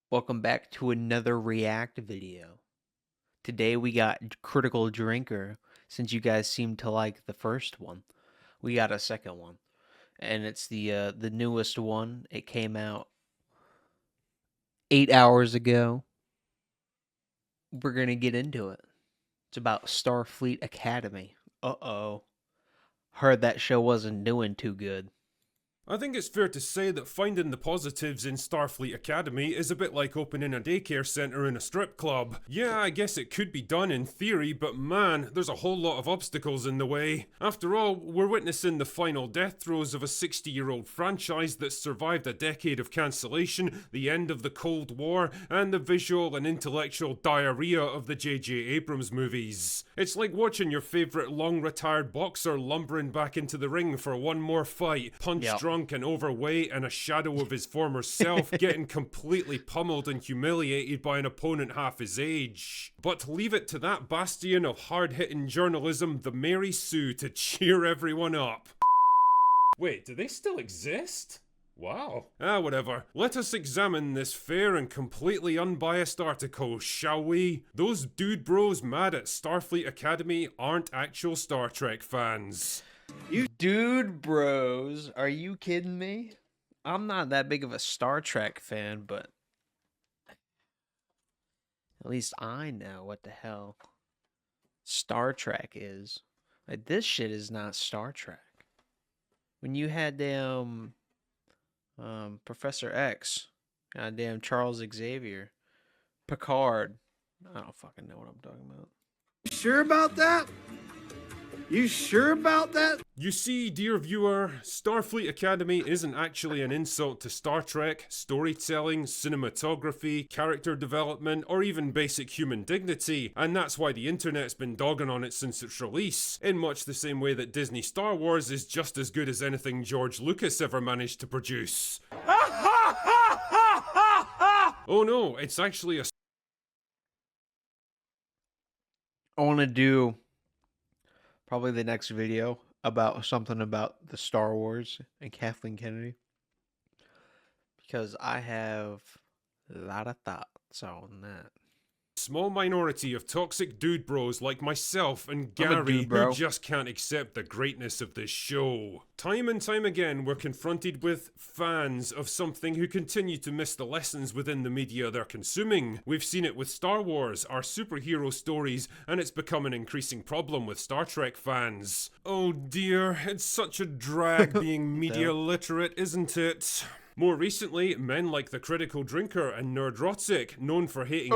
Welcome back to another React video. Today we got Critical Drinker. Since you guys seemed to like the first one, we got a second one, and it's the newest one. It came out 8 hours ago. We're gonna get into it. It's about Starfleet Academy. Uh-oh. Heard that show wasn't doing too good. I think it's fair to say that finding the positives in Starfleet Academy is a bit like opening a daycare centre in a strip club. Yeah, I guess it could be done in theory, but man, there's a whole lot of obstacles in the way. After all, we're witnessing the final death throes of a 60-year-old franchise that's survived a decade of cancellation, the end of the Cold War, and the visual and intellectual diarrhea of the J.J. Abrams movies. It's like watching your favourite long-retired boxer lumbering back into the ring for one more fight, punch-drunk and overweight and a shadow of his former self, getting completely pummeled and humiliated by an opponent half his age. But leave it to that bastion of hard-hitting journalism, the Mary Sue, to cheer everyone up. Wait, do they still exist? Wow. Whatever. Let us examine this fair and completely unbiased article, shall we? Those dude bros mad at Starfleet Academy aren't actual Star Trek fans. You dude bros, are you kidding me? I'm not that big of a Star Trek fan, but at least I know what the hell Star Trek is. Like, this shit is not Star Trek. When you had damn Professor X, goddamn Charles Xavier, Picard, I don't fucking know what I'm talking about. You sure about that? You sure about that? You see, dear viewer, Starfleet Academy isn't actually an insult to Star Trek, storytelling, cinematography, character development, or even basic human dignity, and that's why the internet's been dogging on it since its release, in much the same way that Disney Star Wars is just as good as anything George Lucas ever managed to produce. Oh no, it's actually a... I want to do probably the next video about something about the Star Wars and Kathleen Kennedy, because I have a lot of thoughts on that. Small minority of toxic dude bros like myself and Gary who just can't accept the greatness of this show. Time and time again, we're confronted with fans of something who continue to miss the lessons within the media they're consuming. We've seen it with Star Wars, our superhero stories, and it's become an increasing problem with Star Trek fans. Oh dear, it's such a drag being media literate, isn't it? More recently, men like the Critical Drinker and Nerdrotic, known for hating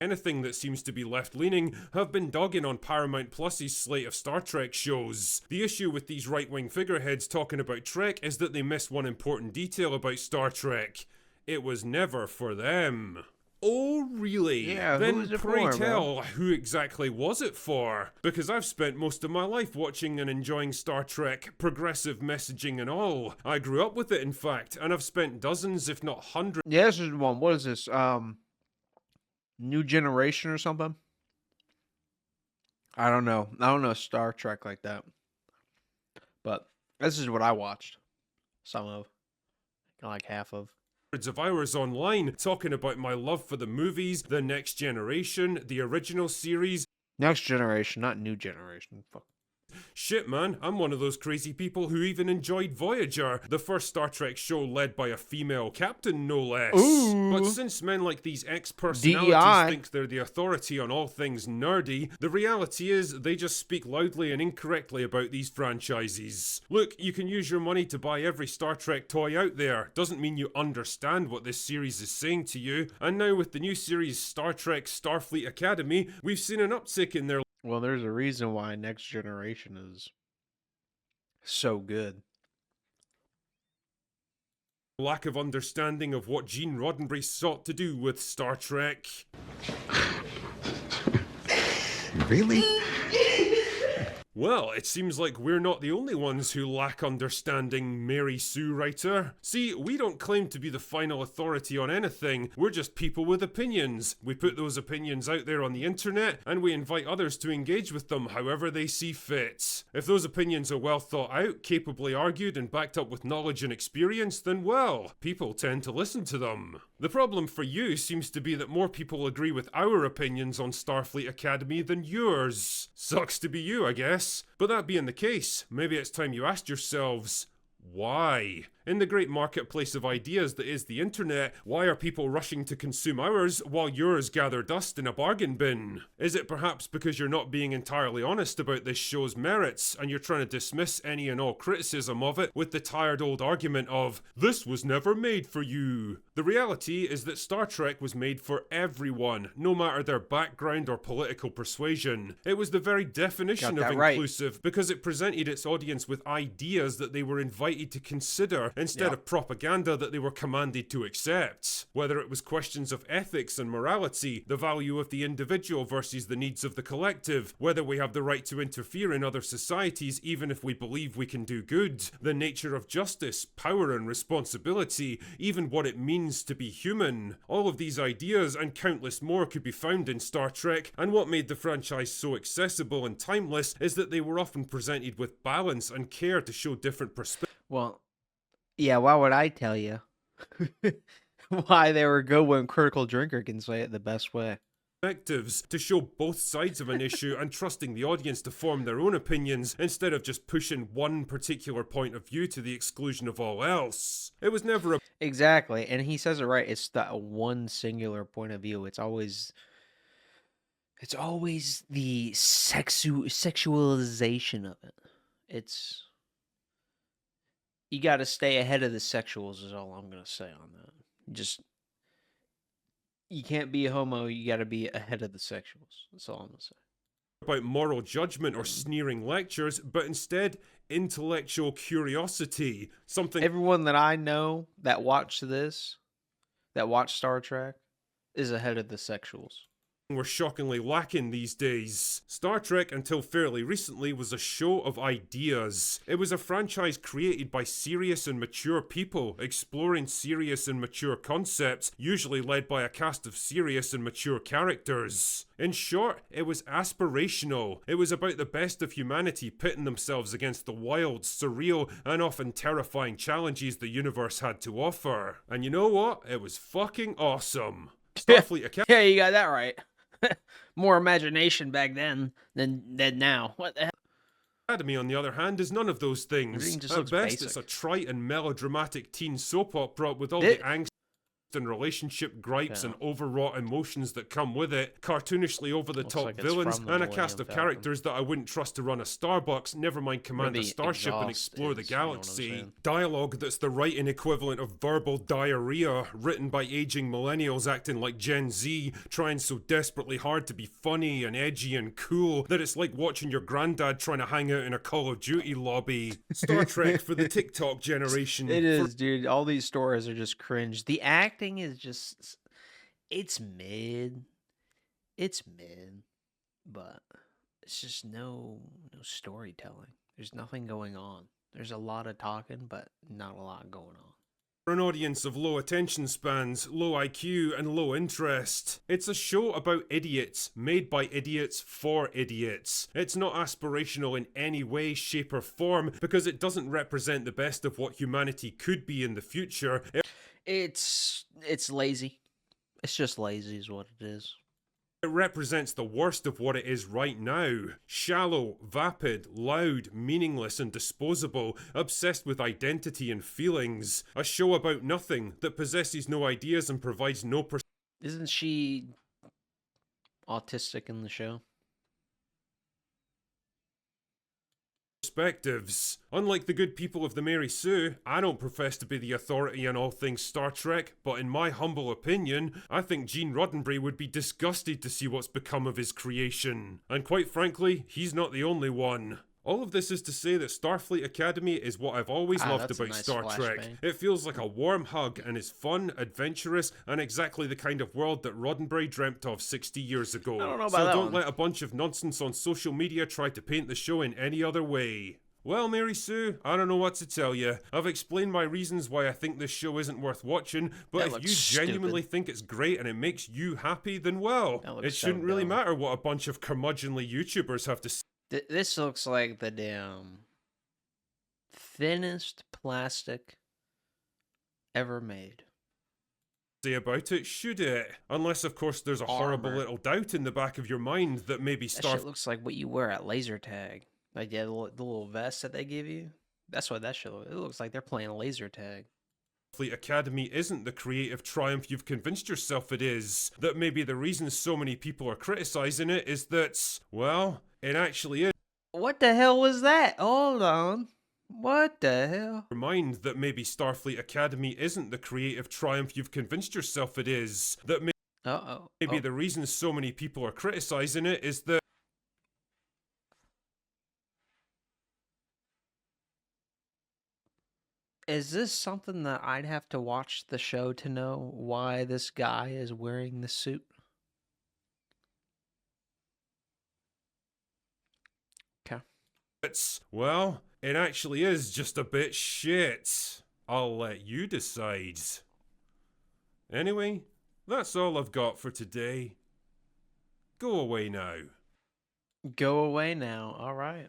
anything that seems to be left-leaning, have been dogging on Paramount Plus's slate of Star Trek shows. The issue with these right-wing figureheads talking about Trek is that they miss one important detail about Star Trek. It was never for them. Oh, really? Yeah, then pray tell, who exactly was it for? Because I've spent most of my life watching and enjoying Star Trek, progressive messaging and all. I grew up with it, in fact, and I've spent dozens, if not hundreds. Yeah, this is one. What is this? New Generation or something? I don't know. I don't know Star Trek like that. But this is what I watched. Some of. Like half of. Of hours online talking about my love for the movies, the Next Generation, the original series. Next Generation, not New Generation. Fuck. Shit, man, I'm one of those crazy people who even enjoyed Voyager, the first Star Trek show led by a female captain, no less. Ooh. But since men like these ex-personalities think they're the authority on all things nerdy, the reality is they just speak loudly and incorrectly about these franchises. Look, you can use your money to buy every Star Trek toy out there. Doesn't mean you understand what this series is saying to you. And now with the new series Star Trek Starfleet Academy, we've seen an uptick in their... Well, there's a reason why Next Generation is so good. lack of understanding of what Gene Roddenberry sought to do with Star Trek. Really? Well, it seems like we're not the only ones who lack understanding, Mary Sue writer. See, we don't claim to be the final authority on anything, we're just people with opinions. We put those opinions out there on the internet, and we invite others to engage with them however they see fit. If those opinions are well thought out, capably argued, and backed up with knowledge and experience, then well, people tend to listen to them. The problem for you seems to be that more people agree with our opinions on Starfleet Academy than yours. Sucks to be you, I guess. But that being the case, maybe it's time you asked yourselves, why? In the great marketplace of ideas that is the internet, why are people rushing to consume ours while yours gather dust in a bargain bin? Is it perhaps because you're not being entirely honest about this show's merits, and you're trying to dismiss any and all criticism of it with the tired old argument of, this was never made for you? The reality is that Star Trek was made for everyone, no matter their background or political persuasion. It was the very definition of inclusive because it presented its audience with ideas that they were invited to consider instead of propaganda that they were commanded to accept. Whether it was questions of ethics and morality, the value of the individual versus the needs of the collective, whether we have the right to interfere in other societies even if we believe we can do good, the nature of justice, power and responsibility, even what it means to be human. All of these ideas and countless more could be found in Star Trek, and what made the franchise so accessible and timeless is that they were often presented with balance and care to show different perspectives. Well, yeah, why would I tell you why they were good when Critical Drinker can say it the best way? To show both sides of an issue and trusting the audience to form their own opinions instead of just pushing one particular point of view to the exclusion of all else. It was never a Exactly, and he says it right. It's that one singular point of view. It's always the sexualization of it. It's you got to stay ahead of the sexuals is all I'm going to say on that. You can't be a homo, you got to be ahead of the sexuals. That's all I'm going to say. About moral judgment or sneering lectures, but instead intellectual curiosity. Something everyone that I know that watched Star Trek, is ahead of the sexuals. We're shockingly lacking these days. Star Trek, until fairly recently, was a show of ideas. It was a franchise created by serious and mature people, exploring serious and mature concepts, usually led by a cast of serious and mature characters. In short, it was aspirational. It was about the best of humanity pitting themselves against the wild, surreal, and often terrifying challenges the universe had to offer. And you know what? It was fucking awesome. Starfleet Academy. Yeah, you got that right. More imagination back then than now. What the hell? Academy, on the other hand, is none of those things. At best, it's a trite and melodramatic teen soap opera with all the angst and relationship gripes and overwrought emotions that come with it, cartoonishly over-the-top villains, and a cast of characters that I wouldn't trust to run a Starbucks, never mind command a starship and explore the galaxy. Dialogue that's the writing equivalent of verbal diarrhea, written by aging millennials acting like Gen Z, trying so desperately hard to be funny and edgy and cool that it's like watching your granddad trying to hang out in a Call of Duty lobby. Star Trek for the TikTok generation. It is, dude. All these stories are just cringe. The acting is just, it's mid, but it's just no storytelling. There's nothing going on. There's a lot of talking, but not a lot going on. For an audience of low attention spans, low IQ, and low interest. It's a show about idiots, made by idiots for idiots. It's not aspirational in any way, shape, or form because it doesn't represent the best of what humanity could be in the future. It's lazy. It's just lazy is what it is. It represents the worst of what it is right now. Shallow, vapid, loud, meaningless and disposable, obsessed with identity and feelings. A show about nothing, that possesses no ideas and provides no Isn't she autistic in the show? Perspectives. Unlike the good people of the Mary Sue, I don't profess to be the authority on all things Star Trek, but in my humble opinion, I think Gene Roddenberry would be disgusted to see what's become of his creation. And quite frankly, he's not the only one. All of this is to say that Starfleet Academy is what I've always loved that's a about nice Star Trek. flashbang. It feels like a warm hug and is fun, adventurous, and exactly the kind of world that Roddenberry dreamt of 60 years ago. I don't know about so that don't one. let a bunch of nonsense on social media try to paint the show in any other way. Well, Mary Sue, I don't know what to tell you. I've explained my reasons why I think this show isn't worth watching, but That if looks you genuinely stupid. think it's great and it makes you happy, then well, That looks it so shouldn't really dumb. matter what a bunch of curmudgeonly YouTubers have to This looks like the damn thinnest plastic ever made. say about it, should it? Unless, of course, there's a horrible Armor. little doubt in the back of your mind that maybe That shit looks like what you wear at laser tag. Like yeah, the little vest that they give you. That's what that shit looks. It looks like they're playing laser tag. Starfleet Academy isn't the creative triumph you've convinced yourself it is. That maybe the reason so many people are criticizing it is that, well, it actually is. What the hell was that? Hold on. What the hell? Your mind that maybe Starfleet Academy isn't the creative triumph you've convinced yourself it is. That Uh-oh. maybe the reason so many people are criticizing it is that. Is this something that I'd have to watch the show to know why this guy is wearing the suit? Okay. It's, well, it actually is just a bit shit. I'll let you decide. Anyway, that's all I've got for today. Go away now. Go away now. All right.